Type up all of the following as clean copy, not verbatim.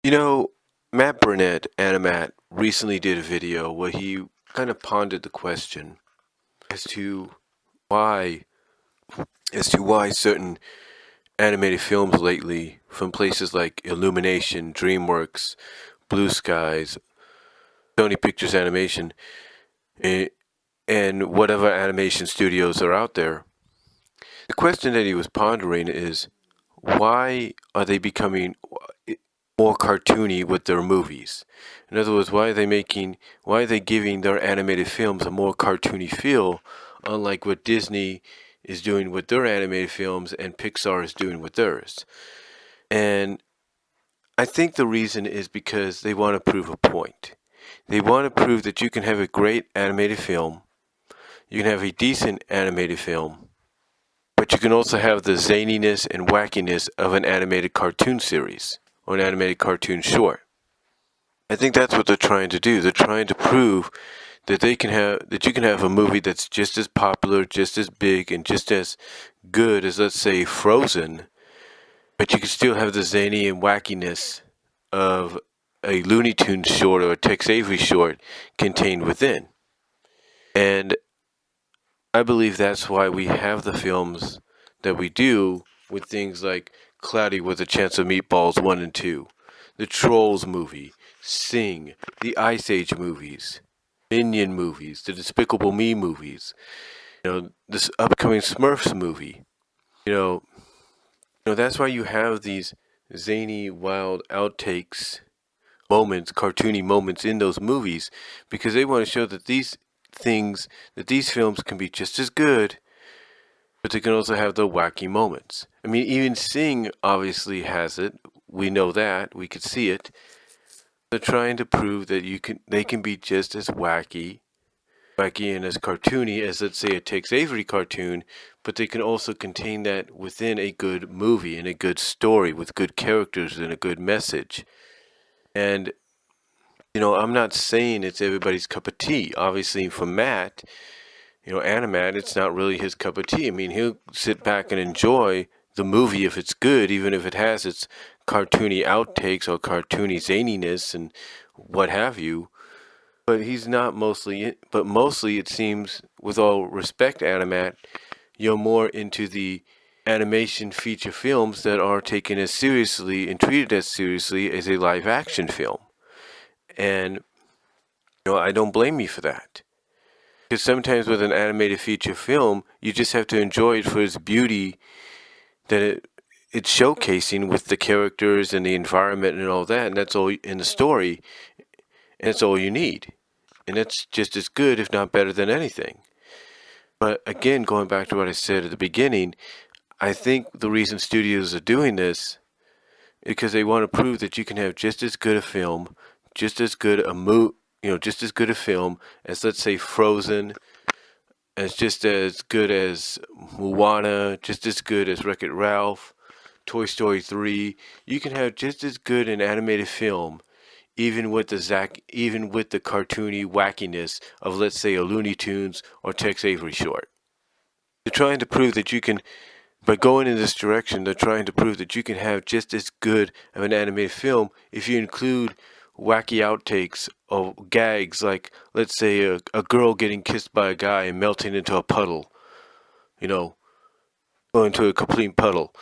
You know, Matt Burnett, Animat, recently did a video where he kind of pondered the question as to why why certain animated films lately from places like Illumination, DreamWorks, Blue Skies, Sony Pictures Animation, eh, and whatever animation studios are out there. The question that he was pondering is why are they becoming more cartoony with their movies? In other words, why are they giving their animated films a more cartoony feel, unlike what Disney is doing with their animated films and Pixar is doing with theirs? And I think the reason is because they want to prove a point. They want to prove that you can have a great animated film, you can have a decent animated film, but you can also have the zaniness and wackiness of an animated cartoon series or an animated cartoon short. I think that's what they're trying to do. They're trying to prove that you can have a movie that's just as popular, just as big, and just as good as, let's say, Frozen, but you can still have the zany and wackiness of a Looney Tunes short or a Tex Avery short contained within. And I believe that's why we have the films that we do with things like Cloudy with a Chance of Meatballs 1 and 2, the Trolls movie, Sing, the Ice Age movies, Minion movies, the Despicable Me movies, this upcoming Smurfs movie. That's why you have these zany, wild outtakes moments, cartoony moments in those movies, because they want to show that these films can be just as good, but they can also have the wacky moments. I mean, even Sing obviously has it. We know that. We could see it. They're trying to prove that they can be just as wacky and as cartoony as, let's say, a Tex Avery cartoon, but they can also contain that within a good movie and a good story with good characters and a good message. And I'm not saying it's everybody's cup of tea. Obviously, for Matt, Animat, it's not really his cup of tea. I mean, he'll sit back and enjoy the movie if it's good, even if it has its cartoony outtakes or cartoony zaniness and what have you. But mostly it seems, with all respect, Animat, you're more into the animation feature films that are taken as seriously and treated as seriously as a live action film. And, I don't blame you for that. Because sometimes with an animated feature film, you just have to enjoy it for its beauty that it's showcasing with the characters and the environment and all that, and that's all in the story, and that's all you need. And that's just as good, if not better than anything. But again, going back to what I said at the beginning, I think the reason studios are doing this is because they want to prove that you can have just as good a film, just as good a film as, let's say, Frozen, as just as good as Moana, just as good as Wreck-It Ralph, Toy Story 3. You can have just as good an animated film, even with the cartoony wackiness of, let's say, a Looney Tunes or Tex Avery short. They're trying to prove that you can, by going in this direction, they're trying to prove that you can have just as good of an animated film if you include wacky outtakes or gags like, let's say, a girl getting kissed by a guy and melting into a puddle, going to a complete puddle,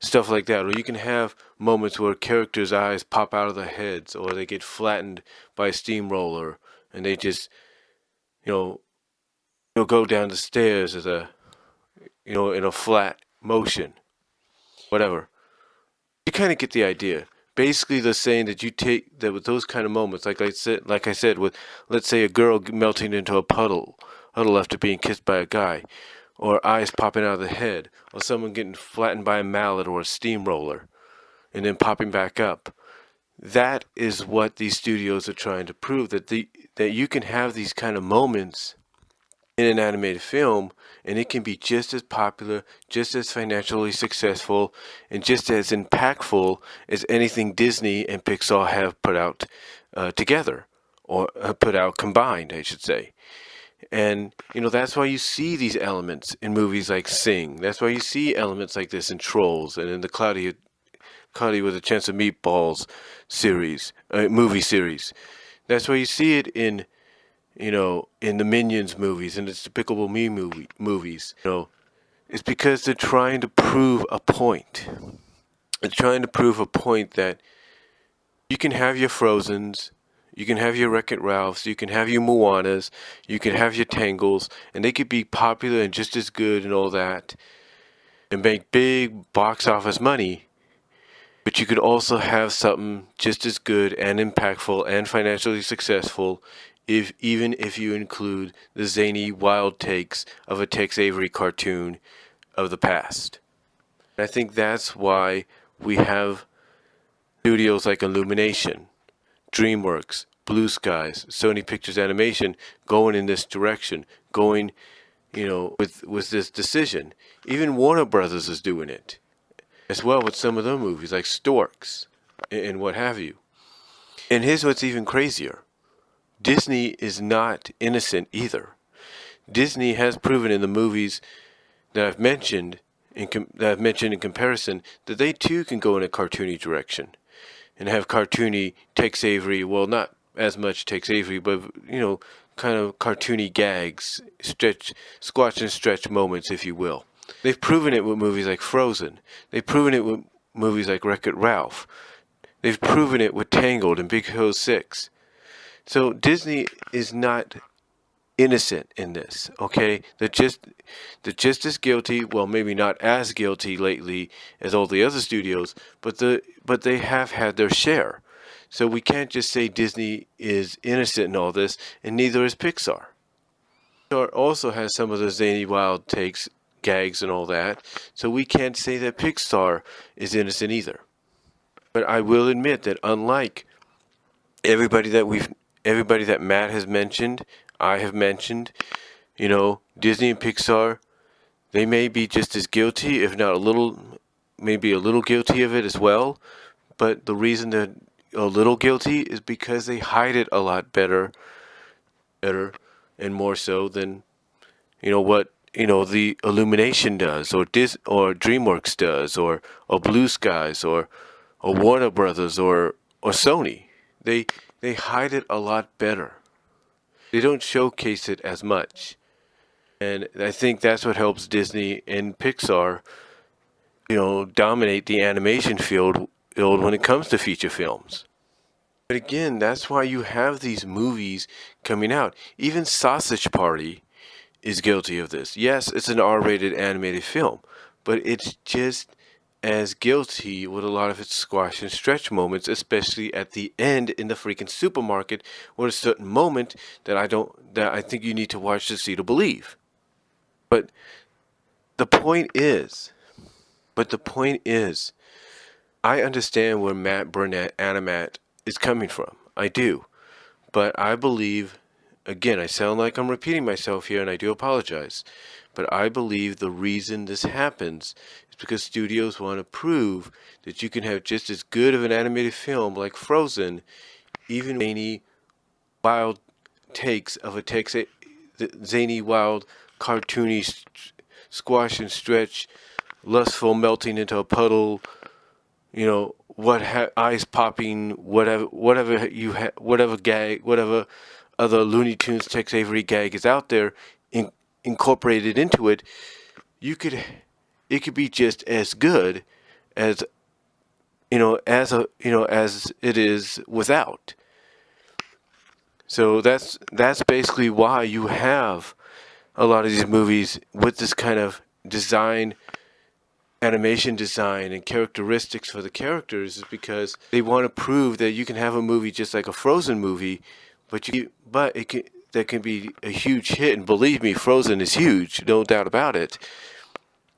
stuff like that. Or you can have moments where characters' eyes pop out of their heads, or they get flattened by a steamroller, and they just, go down the stairs as in a flat motion, whatever. You kind of get the idea. Basically, they're saying that you take that with those kind of moments, like I said, with, let's say, a girl melting into a puddle after being kissed by a guy, or eyes popping out of the head, or someone getting flattened by a mallet or a steamroller, and then popping back up. That is what these studios are trying to prove, that you can have these kind of moments in an animated film, and it can be just as popular, just as financially successful, and just as impactful as anything Disney and Pixar have put out together, or put out combined, I should say. And, that's why you see these elements in movies like Sing. That's why you see elements like this in Trolls and in the Cloudy Cuddy with a Chance of Meatballs series, movie series. That's why you see it in, in the Minions movies and the Despicable Me movies. It's because they're trying to prove a point. They're trying to prove a point that you can have your Frozens, you can have your Wreck-It Ralphs, you can have your Moanas, you can have your Tangles, and they could be popular and just as good and all that, and make big box office money. But you could also have something just as good and impactful and financially successful even if you include the zany wild takes of a Tex Avery cartoon of the past. I think that's why we have studios like Illumination, DreamWorks, Blue Skies, Sony Pictures Animation going in this direction, going, with this decision. Even Warner Brothers is doing it as well with some of their movies like Storks and what have you. And here's what's even crazier. Disney is not innocent either. Disney has proven in the movies that I've mentioned in comparison that they too can go in a cartoony direction and have cartoony Tex Avery, well, not as much Tex Avery, but kind of cartoony gags, squash and stretch moments, if you will. They've proven it with movies like Frozen. They've proven it with movies like Wreck-It Ralph. They've proven it with Tangled and Big Hero 6. So Disney is not innocent in this, okay? They're just as guilty, well, maybe not as guilty lately as all the other studios, but they have had their share. So we can't just say Disney is innocent in all this, and neither is Pixar. Pixar also has some of the zany wild takes, gags and all that, so we can't say that Pixar is innocent either. But I will admit that unlike everybody that Matt has mentioned, I have mentioned, Disney and Pixar, they may be just as guilty, if not maybe a little guilty of it as well. But the reason they're a little guilty is because they hide it a lot better and more so than, what, the Illumination does, or DreamWorks does, or Blue Skies, or Warner Brothers, or Sony. They hide it a lot better. They don't showcase it as much. And I think that's what helps Disney and Pixar, dominate the animation field when it comes to feature films. But again, that's why you have these movies coming out. Even Sausage Party is guilty of this. Yes, it's an R-rated animated film, but it's just as guilty with a lot of its squash and stretch moments, especially at the end in the freaking supermarket, where a certain moment that I think you need to watch to see to believe. But the point is, I understand where Matt Burnett Animat is coming from. I do. But I believe, again, I sound like I'm repeating myself here, and I do apologize, but I believe the reason this happens is because studios want to prove that you can have just as good of an animated film like Frozen, even with zany, wild takes of a zany, wild, cartoony, squash and stretch, lustful melting into a puddle, eyes popping, whatever gag, whatever other Looney Tunes Tex Avery gag is out there, incorporated into it. It could be just as good as as it is without. So that's basically why you have a lot of these movies with this kind of animation design and characteristics for the characters, is because they want to prove that you can have a movie just like a Frozen movie, that can be a huge hit, and believe me, Frozen is huge, no doubt about it.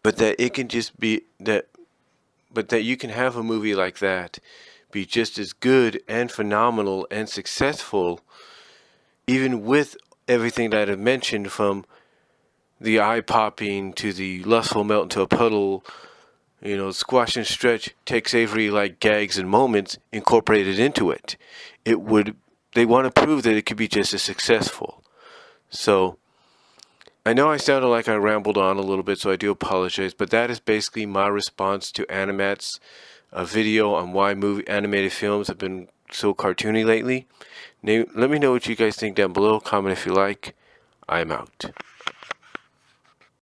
But that it can just be that, but that you can have a movie like that be just as good and phenomenal and successful, even with everything that I've mentioned, from the eye popping to the lustful melt into a puddle, squash and stretch, Tex Avery like gags and moments incorporated into it. They want to prove that it could be just as successful. So I know I sounded like I rambled on a little bit, so I do apologize, but that is basically my response to Animat's a video on why animated films have been so cartoony lately. Let me know what you guys think down below. Comment if you like. I'm out.